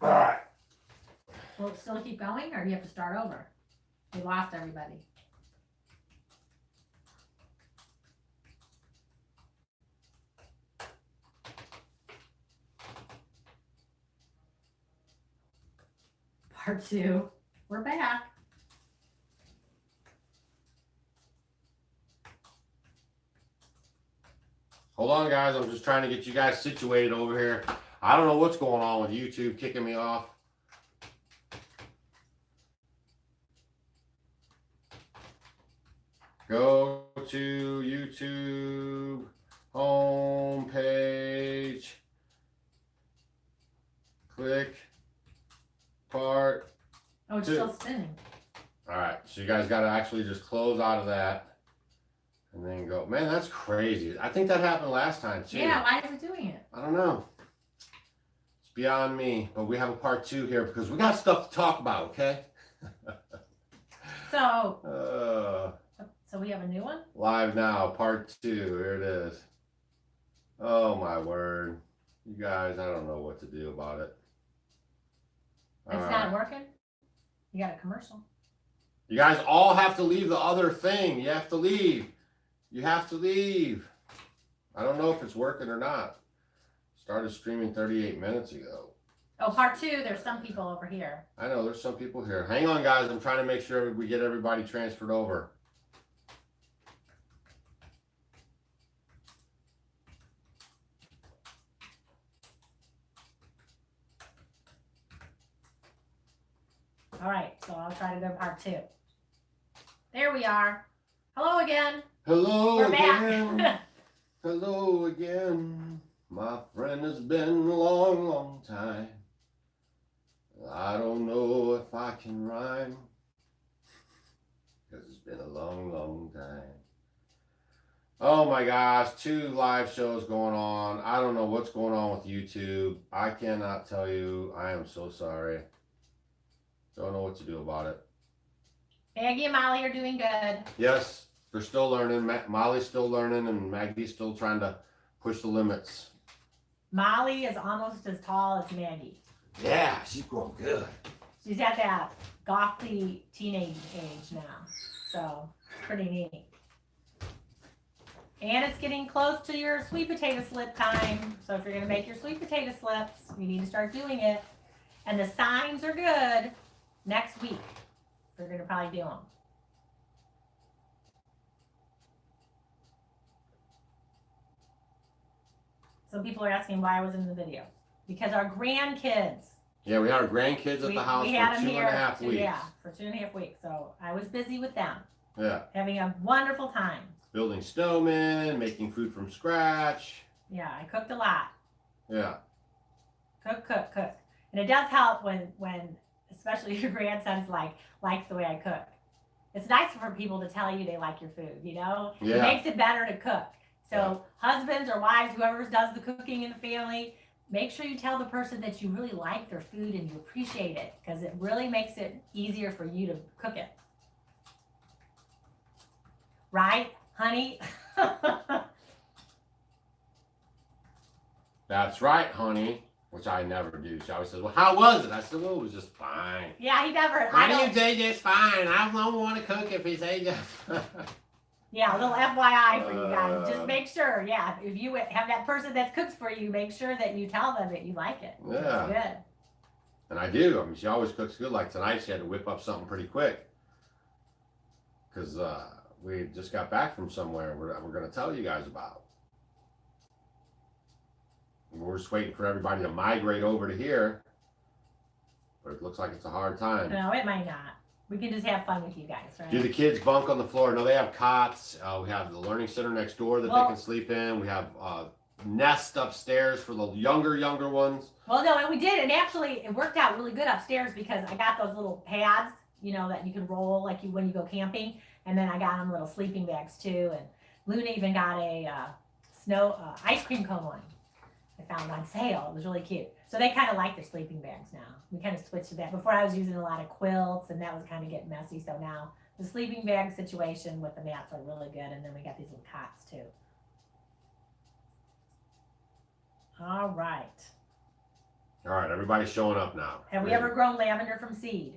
All right. Will it still keep going, or do you have to start over? We lost everybody. Part 2. We're back. Hold on, guys. I'm just trying to get you guys situated over here. I don't know what's going on with YouTube kicking me off. Go to YouTube home page. Click part. Oh, it's 2. still spinning. All right, so you guys got to actually just close out of that and then go. Man, that's crazy. I think that happened last time too. Yeah, why is it doing it? I don't know. It's beyond me, but we have a part 2 here because we got stuff to talk about, okay? So we have a new one? Live now, part 2. Here it is. Oh my word. You guys, I don't know what to do about it. It's not working? You got a commercial. You guys all have to leave the other thing. You have to leave. You have to leave. I don't know if it's working or not. Started streaming 38 minutes ago. Oh, part 2, there's some people over here. I know, there's some people here. Hang on, guys. I'm trying to make sure we get everybody transferred over. All right, so I'll try to go part 2. There we are. Hello again. Hello We're again. back. Hello again. My friend, it's been a long, long time. I don't know if I can rhyme, because it's been a long, long time. Oh my gosh, 2 live shows going on. I don't know what's going on with YouTube. I cannot tell you. I am so sorry. Don't know what to do about it. Maggie and Molly are doing good. Yes, they're still learning. Molly's still learning, and Maggie's still trying to push the limits. Molly is almost as tall as Maggie. Yeah, she's growing good. She's at that gawky teenage age now. So, it's pretty neat. And it's getting close to your sweet potato slip time. So if you're going to make your sweet potato slips, you need to start doing it. And the signs are good next week. We're going to probably do them. Some people are asking why I was in the video. Because our grandkids. Yeah, we had our grandkids at the house for 2.5 weeks. Yeah, for 2.5 weeks. So I was busy with them. Yeah. Having a wonderful time. Building snowmen, making food from scratch. Yeah, I cooked a lot. Yeah. Cook. And it does help when especially your grandson's likes the way I cook. It's nice for people to tell you they like your food, you know? Yeah. It makes it better to cook. So husbands or wives, whoever does the cooking in the family, make sure you tell the person that you really like their food and you appreciate it, because it really makes it easier for you to cook it. Right, honey? That's right, honey. Which I never do. She always says, well, how was it? I said, well, it was just fine. Yeah, he never. Why do you say just fine? I don't want to cook if he say just Yeah, a little FYI for you guys. Just make sure, yeah, if you have that person that cooks for you, make sure that you tell them that you like it. Yeah. It's good. And I do. I mean, she always cooks good. Like tonight, she had to whip up something pretty quick. Because we just got back from somewhere we're going to tell you guys about. We're just waiting for everybody to migrate over to here. But it looks like it's a hard time. No, it might not. We can just have fun with you guys, right? Do the kids bunk on the floor? No, they have cots. We have the learning center next door that they can sleep in. We have nest upstairs for the younger ones. Well, no, and we did. And actually, it worked out really good upstairs because I got those little pads, you know, that you can roll like when you go camping. And then I got them little sleeping bags too. And Luna even got a ice cream cone one. I found on sale. It was really cute. So they kind of like their sleeping bags now. We kind of switched to that. Before I was using a lot of quilts and that was kind of getting messy. So now the sleeping bag situation with the mats are really good. And then we got these little cots too. All right. All right, everybody's showing up now. Have we ever grown lavender from seed?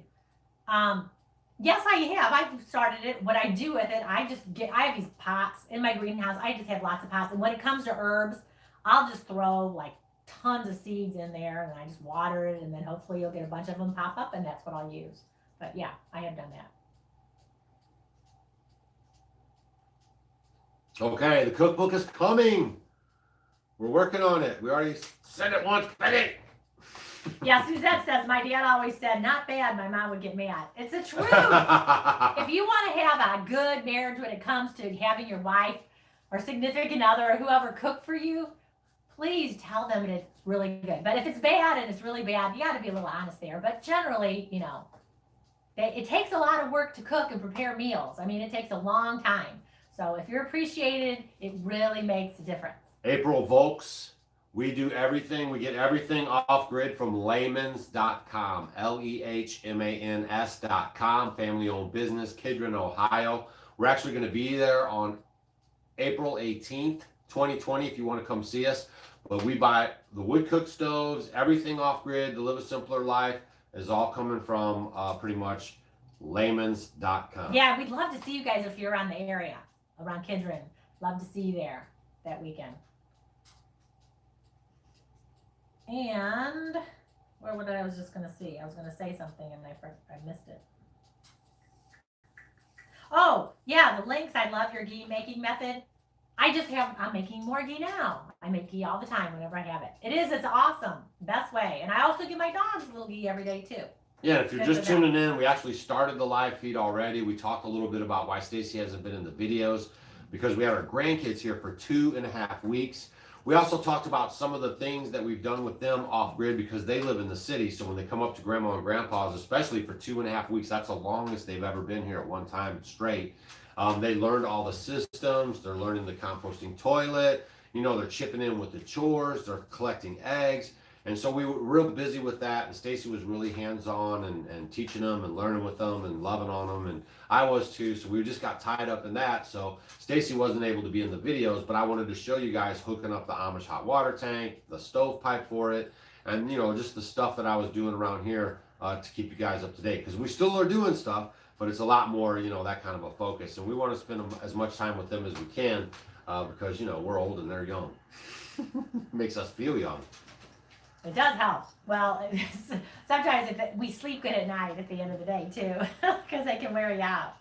Yes, I have. I've started it. What I do with it, I have these pots in my greenhouse. I just have lots of pots. And when it comes to herbs, I'll just throw like tons of seeds in there and I just water it. And then hopefully you'll get a bunch of them pop up and that's what I'll use. But yeah, I have done that. Okay, the cookbook is coming. We're working on it. We already said it once, Betty. Yeah, Suzette says, my dad always said, not bad, my mom would get mad. It's the truth. If you want to have a good marriage when it comes to having your wife or significant other or whoever cook for you, please tell them it's really good. But if it's bad and it's really bad, you got to be a little honest there. But generally, you know, it takes a lot of work to cook and prepare meals. I mean, it takes a long time. So if you're appreciated, it really makes a difference. April Volks. We do everything. We get everything off grid from lemans.com. LEHMANS.com. Family owned business, Kidron, Ohio. We're actually going to be there on April 18th, 2020, if you want to come see us. But we buy the wood cook stoves, everything off grid to live a simpler life is all coming from pretty much lemans.com. Yeah, we'd love to see you guys if you're around the area, around Kidron. Love to see you there that weekend. And where would I was just going to see? I was going to say something and I missed it. Oh, yeah, the links. I love your ghee making method. I'm making more ghee now. I make ghee all the time whenever I have it. It's awesome. Best way. And I also give my dogs a little ghee every day too. Yeah, if you're just tuning in, we actually started the live feed already. We talked a little bit about why Stacy hasn't been in the videos because we had our grandkids here for 2.5 weeks. We also talked about some of the things that we've done with them off grid because they live in the city. So when they come up to grandma and grandpa's, especially for 2.5 weeks, that's the longest they've ever been here at one time straight. They learned all the systems. They're learning the composting toilet. You know, they're chipping in with the chores. They're collecting eggs. And so we were real busy with that. And Stacy was really hands-on and teaching them and learning with them and loving on them. And I was too. So we just got tied up in that. So Stacy wasn't able to be in the videos, but I wanted to show you guys hooking up the Amish hot water tank, the stovepipe for it, and, you know, just the stuff that I was doing around here to keep you guys up to date. Because we still are doing stuff, but it's a lot more, you know, that kind of a focus. And we want to spend as much time with them as we can because, you know, we're old and they're young. Makes us feel young. It does help. Well, sometimes we sleep good at night at the end of the day too, because they can wear you out.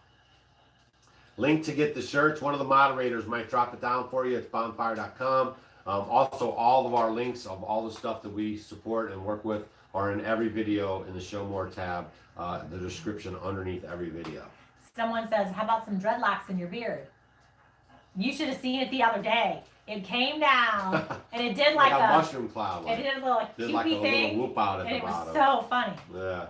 Link to get the shirts. One of the moderators might drop it down for you. It's bonfire.com. Also, all of our links of all the stuff that we support and work with are in every video in the Show More tab, the description underneath every video. Someone says, how about some dreadlocks in your beard? You should have seen it the other day. It came down and it did like a mushroom cloud. It did a little like did cupey like a thing, little whoop out at and the it was bottom. so funny. Yeah.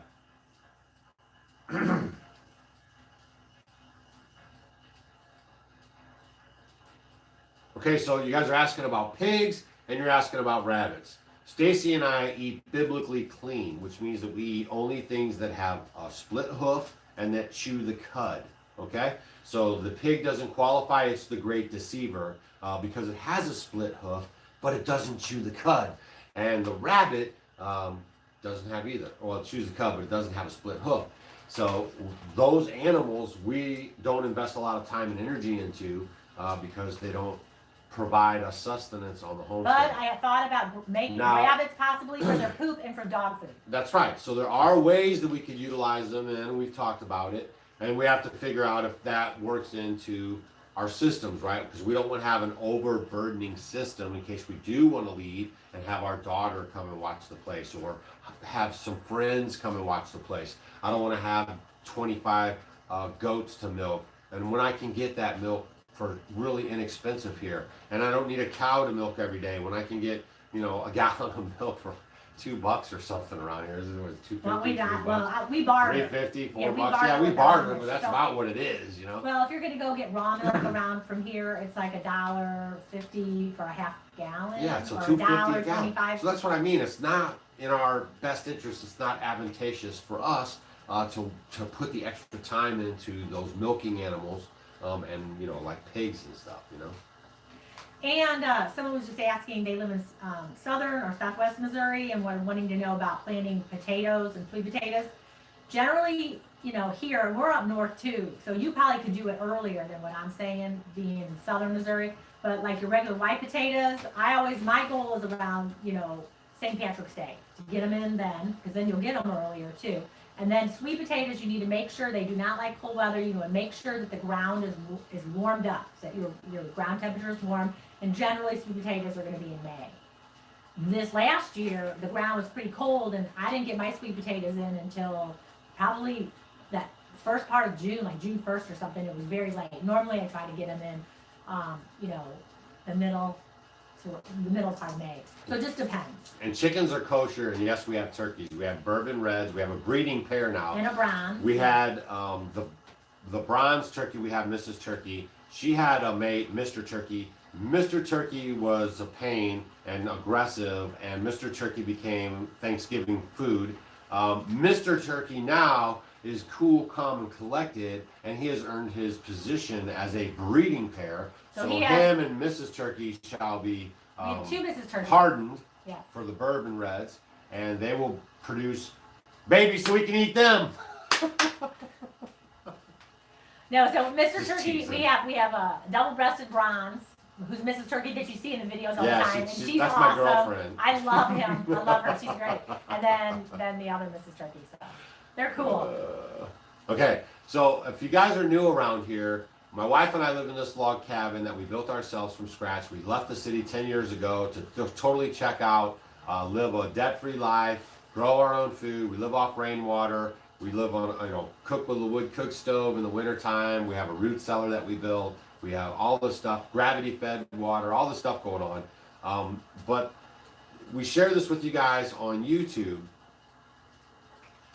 Okay, so you guys are asking about pigs and you're asking about rabbits. Stacy and I eat biblically clean, which means that we eat only things that have a split hoof and that chew the cud. Okay, so the pig doesn't qualify. It's the great deceiver because it has a split hoof, but it doesn't chew the cud. And the rabbit doesn't have either. Well, it chews the cud, but it doesn't have a split hoof. So those animals we don't invest a lot of time and energy into because they don't provide us sustenance on the homestead. But I thought about making rabbits possibly for their poop and for dog food. That's right. So there are ways that we could utilize them, and we've talked about it. And we have to figure out if that works into our systems, right? Because we don't want to have an overburdening system in case we do want to leave and have our daughter come and watch the place or have some friends come and watch the place. I don't want to have 25 goats to milk. And when I can get that milk for really inexpensive here, and I don't need a cow to milk every day, when I can get, you know, a gallon of milk for $2 or something around here. Is it $2.50? Well, we got. Well, we barter. $3.50, $4. Yeah, we barter, but that's about what it is, you know. Well, if you're gonna go get raw milk around from here, it's like $1.50 for a half gallon. Yeah, so or $2.50 a gallon. $1.25. So that's what I mean. It's not in our best interest. It's not advantageous for us to put the extra time into those milking animals, and you know, like pigs and stuff, you know. And someone was just asking, they live in southern or southwest Missouri and were wanting to know about planting potatoes and sweet potatoes. Generally, you know, here, we're up north too, so you probably could do it earlier than what I'm saying, being in southern Missouri. But like your regular white potatoes, my goal is around, you know, St. Patrick's Day to get them in then, because then you'll get them earlier too. And then sweet potatoes, you need to make sure they do not like cold weather. You know, and make sure that the ground is warmed up, so that your ground temperature is warm. And generally, sweet potatoes are going to be in May. This last year, the ground was pretty cold, and I didn't get my sweet potatoes in until probably that first part of June, like June 1st or something. It was very late. Normally, I try to get them in, you know, the middle part of May. So it just depends. And chickens are kosher, and yes, we have turkeys. We have bourbon reds. We have a breeding pair now. And a bronze. We had the bronze turkey. We have Mrs. Turkey. She had a mate, Mr. Turkey. Mr. Turkey was a pain and aggressive, and Mr. Turkey became Thanksgiving food. Mr. Turkey now is cool, calm, and collected, and he has earned his position as a breeding pair. So him and Mrs. Turkey shall be two Mrs. Turkeys. hardened for the bourbon reds, and they will produce babies so we can eat them. No, so Mr. Just Turkey, teasing. we have a double-breasted bronze, who's Mrs. Turkey that you see in the videos all the time, and she's that's awesome. my girlfriend. I love him. I love her. She's great. And then the other Mrs. Turkey. So they're cool. Okay, so if you guys are new around here, my wife and I live in this log cabin that we built ourselves from scratch. We left the city 10 years ago to totally check out, live a debt-free life, grow our own food. We live off rainwater. We live on, cook with a wood cook stove in the wintertime. We have a root cellar that we built. We have all this stuff, gravity-fed water, all this stuff going on. But we share this with you guys on YouTube,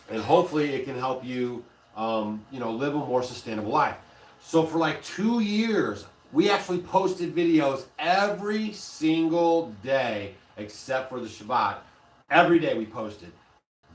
and hopefully it can help you, live a more sustainable life. So for like 2 years, we actually posted videos every single day except for the Shabbat. Every day we posted.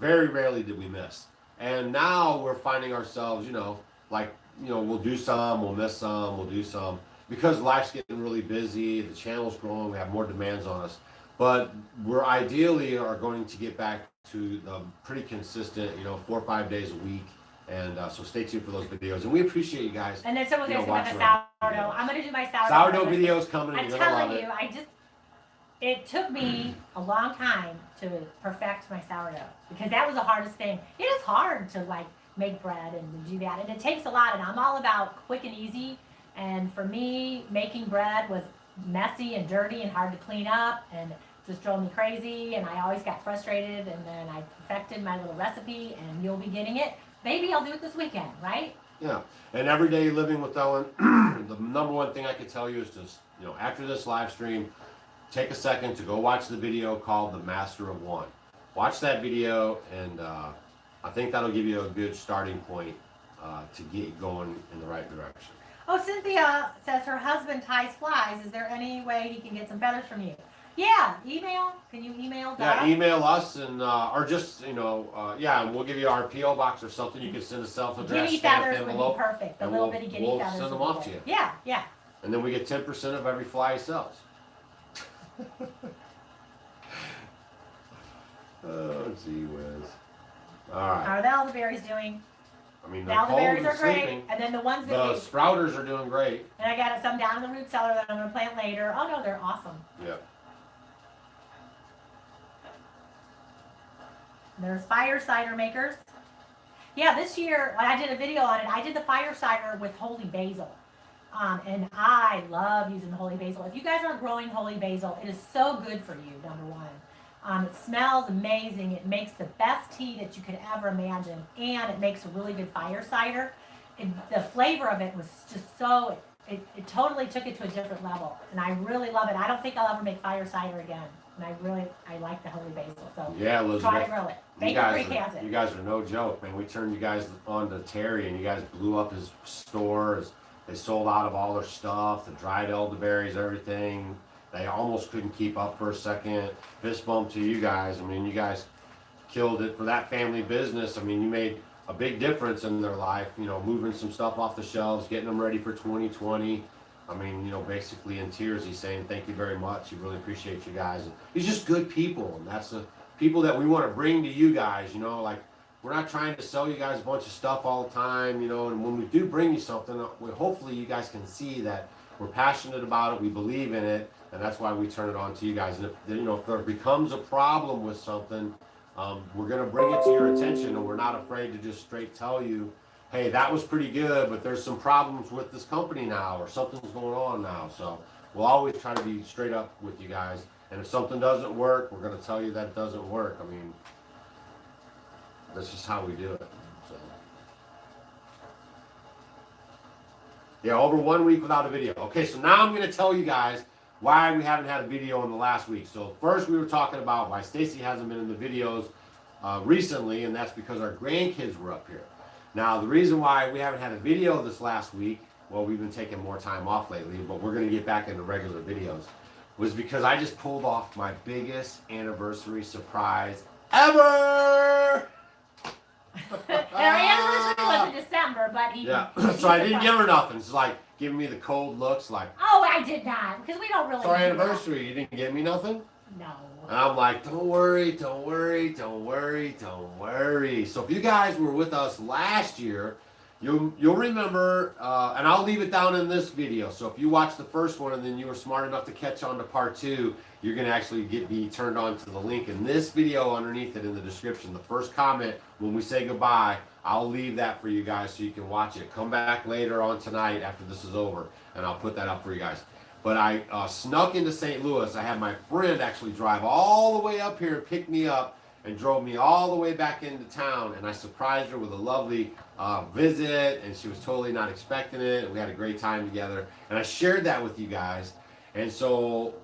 Very rarely did we miss. And now we're finding ourselves, we'll do some, we'll miss some, we'll do some. Because life's getting really busy, the channel's growing, we have more demands on us. But we're ideally are going to get back to the pretty consistent, 4 or 5 days a week. And so stay tuned for those videos. And we appreciate you guys. And then someone's asking about the sourdough. I'm going to do my sourdough. Sourdough videos coming. I'm telling you, it took me a long time to perfect my sourdough, because that was the hardest thing. It is hard to make bread and do that, and it takes a lot, and I'm all about quick and easy. And for me, making bread was messy and dirty and hard to clean up, and just drove me crazy, and I always got frustrated. And then I perfected my little recipe, and you'll be getting it. Maybe I'll do it this weekend, right? Yeah, and every day living with Ellen, the number one thing I can tell you is just, after this live stream, take a second to go watch the video called The Master of One. Watch that video, and I think that'll give you a good starting point to get going in the right direction. Oh, Cynthia says her husband ties flies. Is there any way he can get some feathers from you? Yeah, email. Can you email that? Yeah, email us, and or just, and we'll give you our P.O. box or something. You can send a self-addressed Guinea stamped feathers would envelope. be perfect. The little bitty guinea we'll feathers. send them would be off to good. you. Yeah. And then we get 10% of every fly he sells. Oh, gee whiz. All right. How are the elderberries doing? I mean, The they're cold elderberries and are great. sleeping. And then the ones The that sprouters are doing great. and I got some down in the root cellar that I'm going to plant later. Oh, no, they're awesome. Yeah. There's fire cider makers. Yeah, this year, I did a video on it. I did the fire cider with holy basil. And I love using the holy basil. If you guys aren't growing holy basil, it is so good for you, number one. It smells amazing. It makes the best tea that you could ever imagine. And it makes a really good fire cider. The flavor of it was just so, it totally took it to a different level. And I really love it. I don't think I'll ever make fire cider again. And I like the holy basil. So Yeah, Elizabeth. try to grow it. Bacon Creek has it. You guys are no joke, man. We turned you guys on to Terry, and you guys blew up his stores. They sold out of all their stuff, the dried elderberries, everything. They almost couldn't keep up for a second. Fist bump to you guys. I mean, you guys killed it for that family business. I mean, you made a big difference in their life, moving some stuff off the shelves, getting them ready for 2020. I mean, you know, basically in tears, he's saying thank you very much. He really appreciates you guys. And he's just good people, and that's the people that we want to bring to you guys. You know, like we're not trying to sell you guys a bunch of stuff all the time. You know, and when we do bring you something, hopefully you guys can see that we're passionate about it. We believe in it, and that's why we turn it on to you guys. And if if there becomes a problem with something, we're gonna bring it to your attention, and we're not afraid to just straight tell you, hey, that was pretty good, but there's some problems with this company now, or something's going on now. So we'll always try to be straight up with you guys. And if something doesn't work, we're going to tell you that it doesn't work. I mean, that's just how we do it. So yeah, over 1 week without a video. Okay, so now I'm going to tell you guys why we haven't had a video in the last week. So first we were talking about why Stacy hasn't been in the videos recently, and that's because our grandkids were up here. Now, the reason why we haven't had a video this last week, well, we've been taking more time off lately, but we're going to get back into regular videos, was because I just pulled off my biggest anniversary surprise ever! Our anniversary was in December, but he... Yeah, so I didn't give her nothing. It's like giving me the cold looks like... Oh, I did not, because we don't really... It's our anniversary. You didn't give me nothing? No. And I'm like, don't worry, don't worry, don't worry, don't worry. So if you guys were with us last year, you'll remember, and I'll leave it down in this video. So if you watched the first one and then you were smart enough to catch on to part 2, you're going to actually be turned on to the link in this video underneath it in the description. The first comment when we say goodbye, I'll leave that for you guys so you can watch it. Come back later on tonight after this is over, and I'll put that up for you guys. But I snuck into St. Louis. I had my friend actually drive all the way up here and pick me up and drove me all the way back into town. And I surprised her with a lovely visit, and she was totally not expecting it. We had a great time together. And I shared that with you guys. And so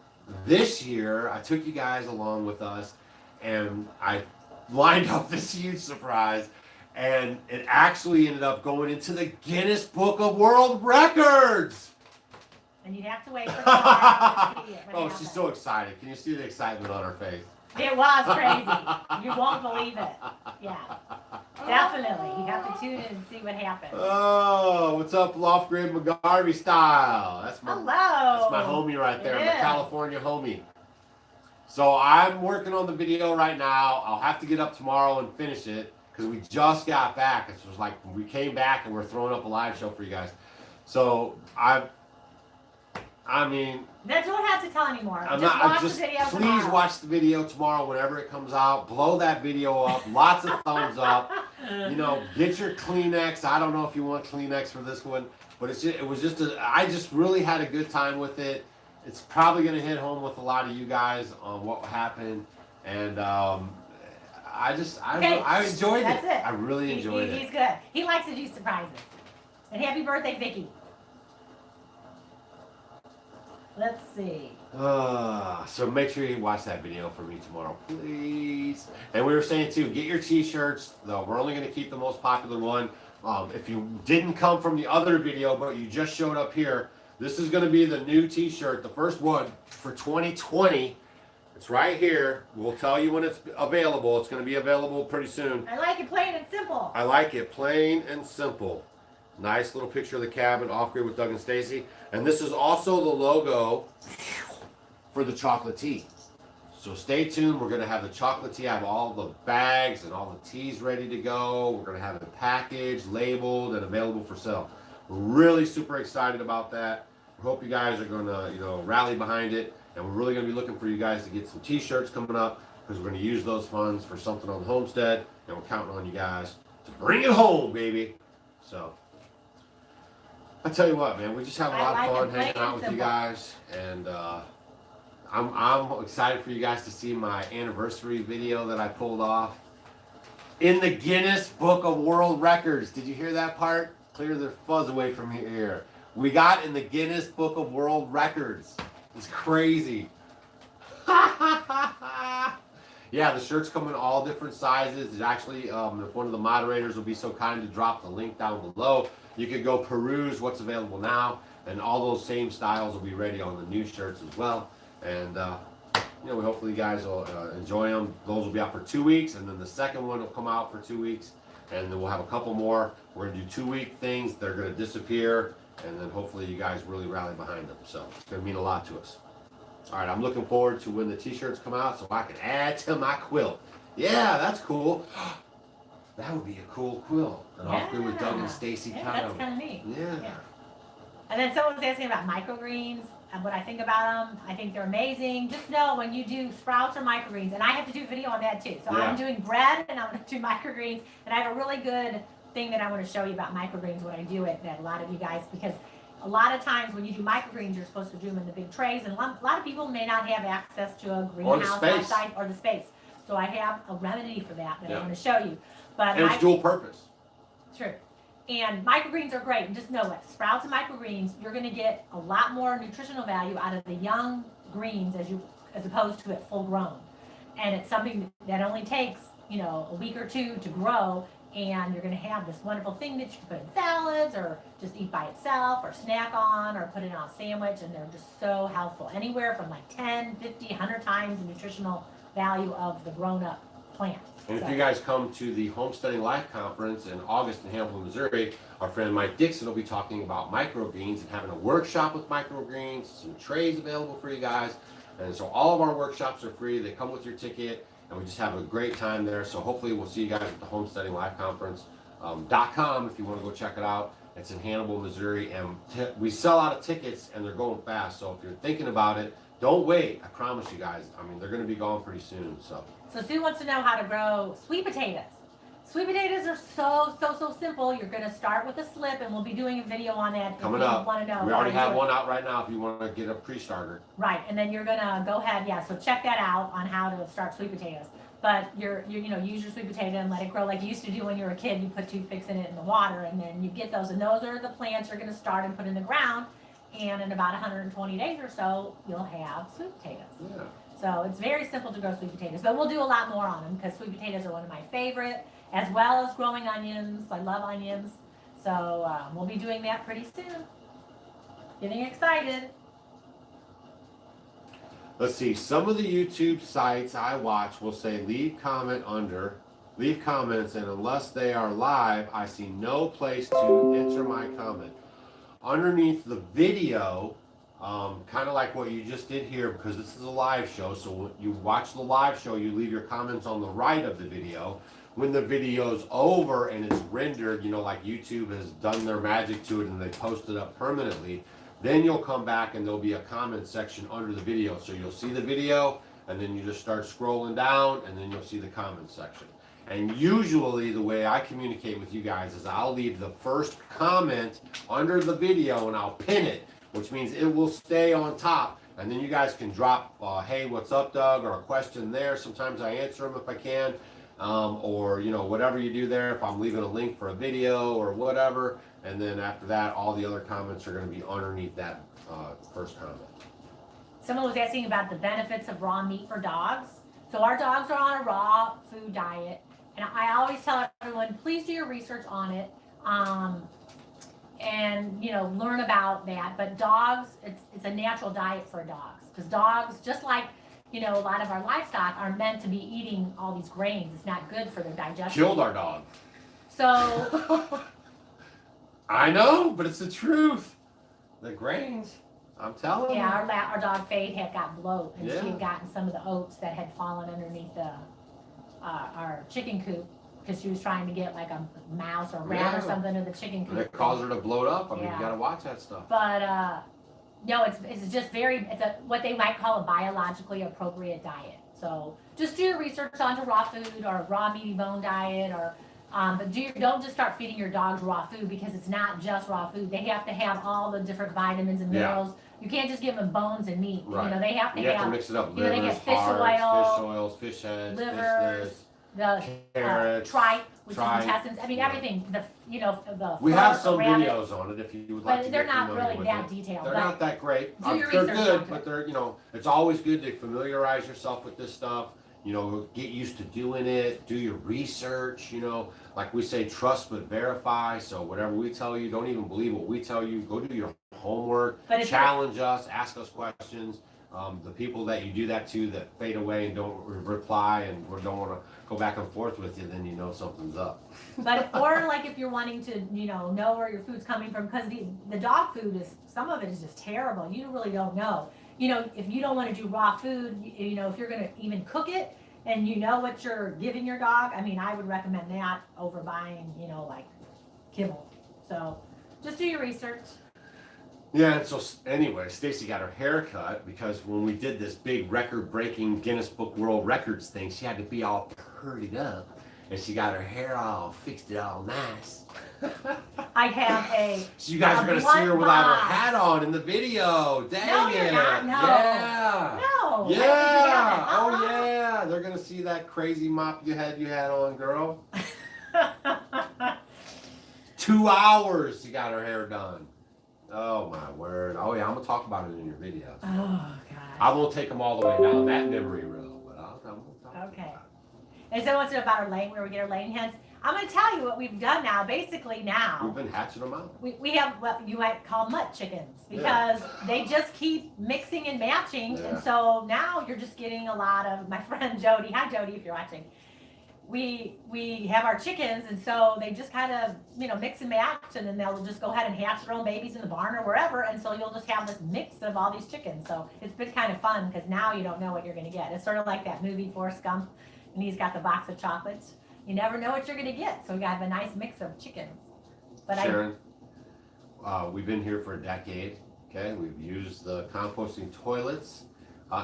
this year, I took you guys along with us, and I lined up this huge surprise. And it actually ended up going into the Guinness Book of World Records. And you'd have to wait for the to see it. Oh, she's so excited. Can you see the excitement on her face? It was crazy. You won't believe it. Yeah. Definitely. You have to tune in and see what happened. Oh, what's up, Off-Grid McGarvey style? That's my homie right there, my California homie. So I'm working on the video right now. I'll have to get up tomorrow and finish it because we just got back. It was like we came back and we're throwing up a live show for you guys. So I mean, you don't have to tell anymore. Please watch the video tomorrow whenever it comes out. Blow that video up. Lots of thumbs up. You know, get your Kleenex. I don't know if you want Kleenex for this one, but I just really had a good time with it. It's probably going to hit home with a lot of you guys on what happened, and I enjoyed it. That's it. I really enjoyed it. He's good. He likes to do surprises. And happy birthday, Vicky. Let's see. So make sure you watch that video for me tomorrow, please. And we were saying too, get your T-shirts. Though we're only going to keep the most popular one. If you didn't come from the other video, but you just showed up here, this is going to be the new T-shirt, the first one for 2020. It's right here. We'll tell you when it's available. It's going to be available pretty soon. I like it plain and simple. I like it plain and simple. Nice little picture of the cabin, Off-Grid with Doug and Stacy. And this is also the logo for the chocolate tea. So stay tuned. We're going to have the chocolate tea. I have all the bags and all the teas ready to go. We're going to have it packaged, labeled, and available for sale. We're really super excited about that. We hope you guys are going to, rally behind it. And we're really going to be looking for you guys to get some T-shirts coming up because we're going to use those funds for something on the homestead. And we're counting on you guys to bring it home, baby. So I tell you what, man, we just have a lot of fun hanging out with you guys, and I'm excited for you guys to see my anniversary video that I pulled off in the Guinness Book of World Records. Did you hear that part? Clear the fuzz away from your ear. We got in the Guinness Book of World Records. It's crazy. Yeah, the shirts come in all different sizes. It's actually, if one of the moderators will be so kind to drop the link down below, you could go peruse what's available now, and all those same styles will be ready on the new shirts as well. And hopefully you guys will enjoy them. Those will be out for 2 weeks, and then the second one will come out for 2 weeks, and then we'll have a couple more. We're gonna do 2-week things. They're gonna disappear, and then hopefully you guys really rally behind them. So it's going to mean a lot to us. All right, I'm looking forward to when the t-shirts come out so I can add to my quilt. Yeah, that's cool. That would be a cool quilt. And I'll do with Doug and Stacy Yeah, kind that's of. kind of neat. Yeah. And then someone was asking about microgreens and what I think about them. I think they're amazing. Just know when you do sprouts or microgreens, and I have to do a video on that too. So I'm doing bread and I'm going to do microgreens. And I have a really good thing that I want to show you about microgreens when I do it that a lot of you guys, because a lot of times when you do microgreens, you're supposed to do them in the big trays. And a lot of people may not have access to a greenhouse outside or the space. So I have a remedy for that I want to show you. But and it's dual purpose. True. And microgreens are great. And just know it. Sprouts and microgreens, you're going to get a lot more nutritional value out of the young greens as opposed to it full grown. And it's something that only takes, a week or two to grow. And you're going to have this wonderful thing that you can put in salads or just eat by itself or snack on or put it on a sandwich. And they're just so healthful. Anywhere from like 10, 50, 100 times the nutritional value of the grown-up plant. And if you guys come to the Homesteading Life Conference in August in Hamilton, Missouri, our friend Mike Dixon will be talking about microgreens and having a workshop with microgreens, some trays available for you guys. And so all of our workshops are free. They come with your ticket, and we just have a great time there. So hopefully we'll see you guys at the Homesteading Life Conference .com if you want to go check it out. It's in Hannibal, Missouri, and we sell out of tickets, and they're going fast. So if you're thinking about it, don't wait. I promise you guys. I mean, they're going to be gone pretty soon. So Sue wants to know how to grow sweet potatoes. Sweet potatoes are so simple. You're going to start with a slip, and we'll be doing a video on that. Coming up. Want to know. We already have one out right now if you want to get a pre-starter. Right, and then you're going to go ahead, so check that out on how to start sweet potatoes. But use your sweet potato and let it grow like you used to do when you were a kid. You put toothpicks in it in the water, and then you get those. And those are the plants you're going to start and put in the ground. And in about 120 days or so, you'll have sweet potatoes. Yeah. So it's very simple to grow sweet potatoes, but we'll do a lot more on them because sweet potatoes are one of my favorite, as well as growing onions. I love onions. So we'll be doing that pretty soon. Getting excited. Let's see, some of the YouTube sites I watch will say leave comments, and unless they are live, I see no place to enter my comment. Underneath the video, kind of like what you just did here, because this is a live show, so when you watch the live show, you leave your comments on the right of the video. When the video's over and it's rendered, like YouTube has done their magic to it and they post it up permanently, then you'll come back and there'll be a comment section under the video. So you'll see the video, and then you just start scrolling down, and then you'll see the comment section. And usually the way I communicate with you guys is I'll leave the first comment under the video and I'll pin it, which means it will stay on top. And then you guys can drop, hey, what's up, Doug, or a question there. Sometimes I answer them if I can, or, whatever you do there, if I'm leaving a link for a video or whatever. And then after that, all the other comments are going to be underneath that first comment. Someone was asking about the benefits of raw meat for dogs. So our dogs are on a raw food diet. And I always tell everyone, please do your research on it, and learn about that. But dogs, it's a natural diet for dogs, because dogs, just like a lot of our livestock, are meant to be eating all these grains. It's not good for their digestion. Killed our dog. So I know, but it's the truth. The grains, I'm telling you. Yeah, our dog Fade had got bloat, and she had gotten some of the oats that had fallen underneath our chicken coop, because she was trying to get like a mouse or rat or something in the chicken coop. And it caused her to bloat up. I mean, you gotta watch that stuff. But no, it's just what they might call a biologically appropriate diet. So just do your research onto raw food or raw meaty bone diet, or but don't just start feeding your dogs raw food, because it's not just raw food. They have to have all the different vitamins and minerals. You can't just give them bones and meat. Right. They have to you have to mix it up. Livers, they get fish hearts, fish oils, fish heads, livers, fish the carrots, tripe, which is intestines. I mean, everything. We have some videos on it if you would like to. But they're get not really with that it. detailed. They're not that great. Do your they're research good, but they're it's always good to familiarize yourself with this stuff. Get used to doing it. Do your research. Like we say, trust but verify. So whatever we tell you, don't even believe what we tell you. Go do your homework. Challenge us. Ask us questions. The people that you do that to that fade away and don't reply and or don't want to go back and forth with you, then you know something's up. But or like if you're wanting to, know where your food's coming from, because the dog food is, some of it is just terrible. You really don't know. If you don't want to do raw food, if you're going to even cook it and you know what you're giving your dog, I mean, I would recommend that over buying, like kibble. So just do your research. Yeah, and so anyway, Stacy got her hair cut because when we did this big record-breaking Guinness Book World Records thing, she had to be all purdied up, and she got her hair all fixed it all nice. I have a. So you guys are gonna see her without her hat on in the video. Dang No, it! you're not. No. Yeah. No. Yeah. Oh yeah. They're gonna see that crazy mop you had on, girl. 2 hours she got her hair done. Oh my word. Oh yeah, I'm gonna talk about it in your video. Oh God. I won't take them all the way down that memory road, but I'm gonna talk Okay. about And so what's it about our laying, where we get our laying hens? I'm going to tell you what we've done now. Basically it. now, We've been hatching them out. we have what you might call mutt chickens, because they just keep mixing and matching. Yeah. And so now you're just getting a lot of, my friend Jody, hi Jody if you're watching, we have our chickens, and so they just kind of, mix and match, and then they'll just go ahead and hatch their own babies in the barn or wherever, and so you'll just have this mix of all these chickens. So it's been kind of fun, because now you don't know what you're going to get. It's sort of like that movie Forrest Gump, and he's got the box of chocolates. You never know what you're going to get, so we got to have a nice mix of chickens. But Sharon, we've been here for a decade. Okay, we've used the composting toilets.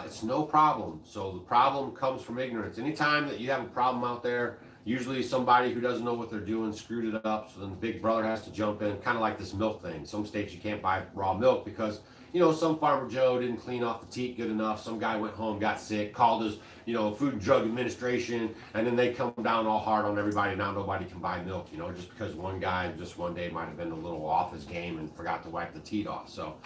It's no problem. So the problem comes from ignorance. Anytime that you have a problem out there, usually somebody who doesn't know what they're doing screwed it up, so then Big Brother has to jump in, kind of like this milk thing. Some states you can't buy raw milk because, some Farmer Joe didn't clean off the teat good enough. Some guy went home, got sick, called his, Food and Drug Administration, and then they come down all hard on everybody. Now nobody can buy milk, just because one guy just one day might have been a little off his game and forgot to wipe the teat off. So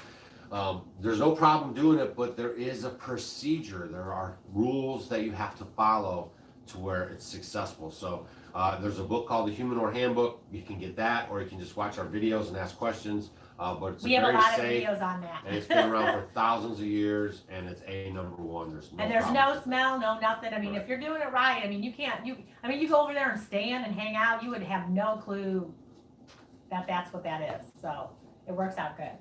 there's no problem doing it, but there is a procedure. There are rules that you have to follow to where it's successful. So there's a book called the Handbook. You can get that, or you can just watch our videos and ask questions. But it's we have very a lot safe, of videos on that. and it's been around for thousands of years, and it's number one. There's no smell, no nothing. I mean, if you're doing it right, I mean, you go over there and stand and hang out, you would have no clue that that's what that is. So it works out good.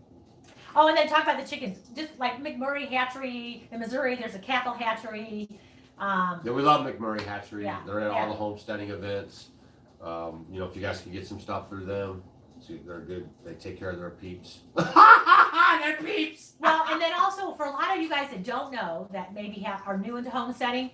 Oh, and then talk about the chickens. Just like McMurray Hatchery in Missouri, there's a Cackle Hatchery. Yeah, we love McMurray Hatchery. Yeah, They're at all the homesteading events. If you guys can get some stuff through them, see, they're good. They take care of their peeps. Their peeps. Well, and then also for a lot of you guys that don't know, that maybe are new into homesteading,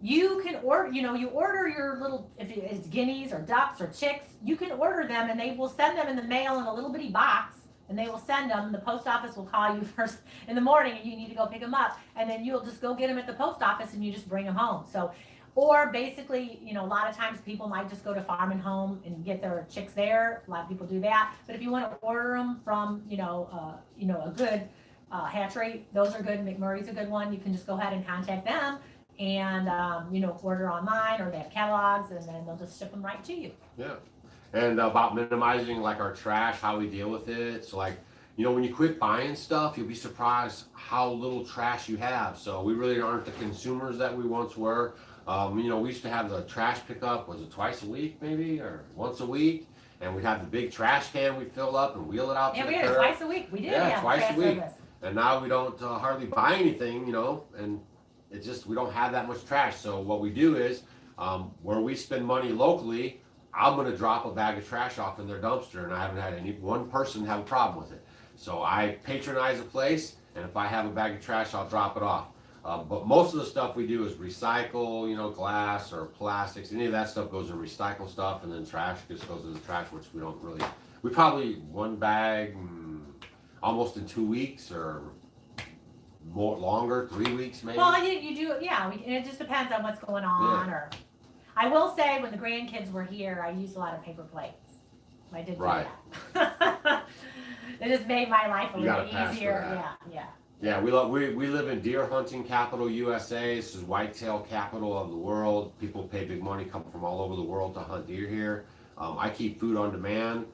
you can order. You order your little, if it's guineas or ducks or chicks, you can order them, and they will send them in the mail in a little bitty box. And they will send them. The post office will call you first in the morning, and you need to go pick them up. And then you'll just go get them at the post office, and you just bring them home. So, or basically, a lot of times people might just go to Farm and Home and get their chicks there. A lot of people do that. But if you want to order them from, a good hatchery, those are good. McMurray's a good one. You can just go ahead and contact them, and order online, or they have catalogs, and then they'll just ship them right to you. Yeah. And about minimizing like our trash, how we deal with it. So like, when you quit buying stuff, you'll be surprised how little trash you have. So we really aren't the consumers that we once were. We used to have the trash pickup, was it twice a week maybe, or once a week? And we'd have the big trash can we'd fill up and wheel it out to the curb. Yeah, we had it twice a week. We did have twice trash a week. service. And now we don't hardly buy anything, and it's just, we don't have that much trash. So what we do is, where we spend money locally, I'm going to drop a bag of trash off in their dumpster, and I haven't had one person have a problem with it. So I patronize a place, and if I have a bag of trash, I'll drop it off. But most of the stuff we do is recycle, glass or plastics. Any of that stuff goes in recycle stuff, and then trash just goes in the trash, which we don't really. We probably one bag almost in 2 weeks, or more longer, 3 weeks maybe. Well, you do, yeah. And it just depends on what's going on, or. I will say, when the grandkids were here, I used a lot of paper plates. I did do that. It just made my life a little easier. Yeah. Yeah, we live in deer hunting capital USA. This is whitetail capital of the world. People pay big money, come from all over the world to hunt deer here. I keep food on demand.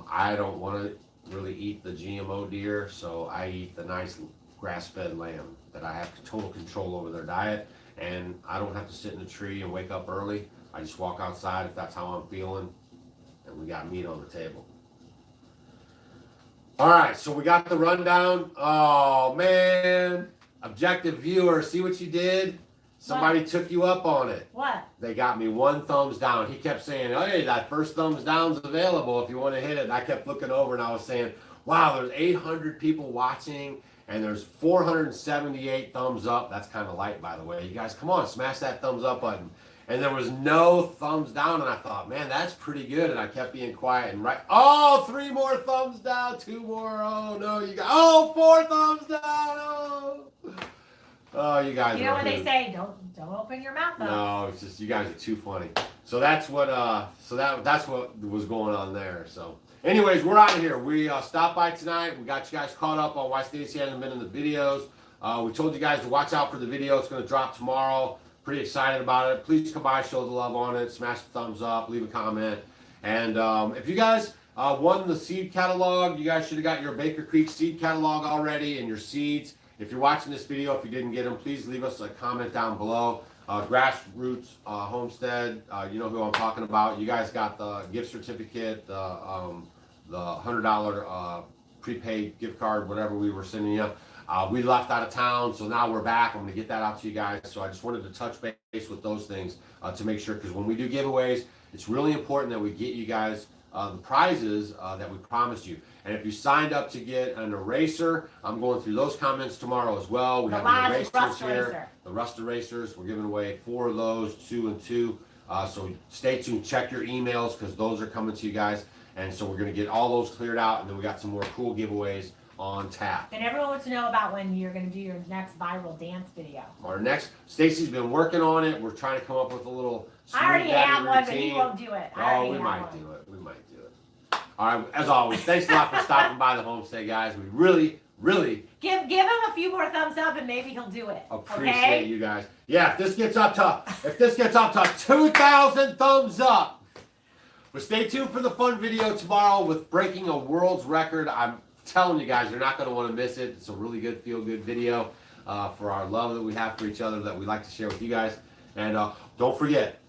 I don't want to really eat the GMO deer, so I eat the nice grass-fed lamb. that I have total control over their diet, and I don't have to sit in a tree and wake up early. I just walk outside if that's how I'm feeling, and we got meat on the table. All right, so we got the rundown. Oh man, objective viewer, see what you did? Somebody took you up on it. What? They got me 1 thumbs down. He kept saying, hey, that first thumbs down's available if you want to hit it. And I kept looking over and I was saying, wow, there's 800 people watching and there's 478 thumbs up. That's kind of light, by the way. You guys, come on, smash that thumbs up button. And there was no thumbs down, and I thought, man, that's pretty good. And I kept being quiet and oh, 3 more thumbs down, 2 more. Oh no, 4 thumbs down. Oh, you guys. You know what they say? Don't open your mouth up. No, it's just you guys are too funny. So that's what that's what was going on there. So, anyways, we're out of here. We stopped by tonight. We got you guys caught up on why Stacy hasn't been in the videos. We told you guys to watch out for the video. It's going to drop tomorrow. Pretty excited about it. Please come by, show the love on it, smash the thumbs up, leave a comment. And if you guys won the seed catalog, you guys should have got your Baker Creek seed catalog already and your seeds. If you're watching this video, if you didn't get them, please leave us a comment down below. Grassroots Homestead, you know who I'm talking about. You guys got the gift certificate, the $100 prepaid gift card, whatever we were sending you. We left out of town, so now we're back. I'm going to get that out to you guys. So I just wanted to touch base with those things to make sure, because when we do giveaways, it's really important that we get you guys the prizes that we promised you. And if you signed up to get an eraser, I'm going through those comments tomorrow as well. We have the erasers here, the rust erasers. We're giving away 4 of those, 2 and 2. So stay tuned. Check your emails because those are coming to you guys. And so we're going to get all those cleared out, and then we got some more cool giveaways on tap. And everyone wants to know about when you're going to do your next viral dance video. Our next, Stacy's been working on it. We're trying to come up with a little. I already have one, but he won't do it. Oh, we might do it. We might do it. All right. As always, thanks a lot for stopping by the homestead, guys. We really give him a few more thumbs up, and maybe he'll do it. Appreciate you guys. Yeah, if this gets up to 2,000 thumbs up. But stay tuned for the fun video tomorrow with breaking a world's record. I'm telling you guys, you're not going to want to miss it. It's a really good, feel-good video for our love that we have for each other that we like to share with you guys. And don't forget,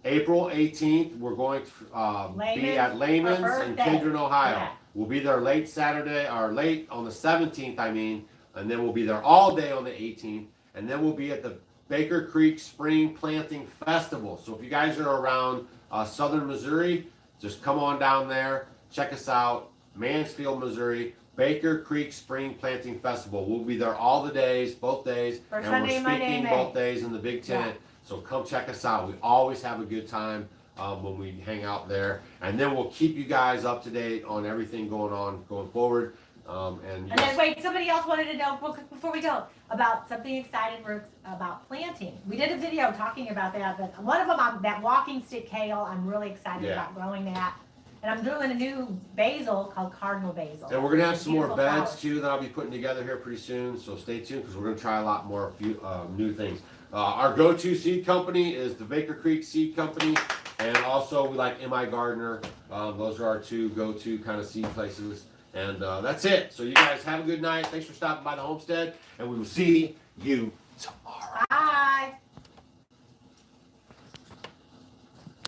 April 18th, we're going to be at Layman's in Kedron, Ohio. Yeah. We'll be there late Saturday, or late on the 17th, I mean, and then we'll be there all day on the 18th, and then we'll be at the Baker Creek Spring Planting Festival. So if you guys are around southern Missouri, just come on down there, check us out, Mansfield, Missouri, Baker Creek Spring Planting Festival. We'll be there all the days, both days, and we're speaking both days in the big tent. Yeah. So come check us out. We always have a good time when we hang out there, and then we'll keep you guys up to date on everything going on going forward. And then wait, somebody else wanted to know before we go about something exciting about planting. We did a video talking about that, but one of them, that walking stick kale, I'm really excited about growing that. And I'm doing a new basil called cardinal basil. And we're going to have some more beds too that I'll be putting together here pretty soon. So stay tuned because we're going to try a lot more new things. Our go-to seed company is the Baker Creek Seed Company. And also we like M.I. Gardner. Those are our 2 go-to kind of seed places. And that's it. So you guys have a good night. Thanks for stopping by the homestead. And we will see you tomorrow.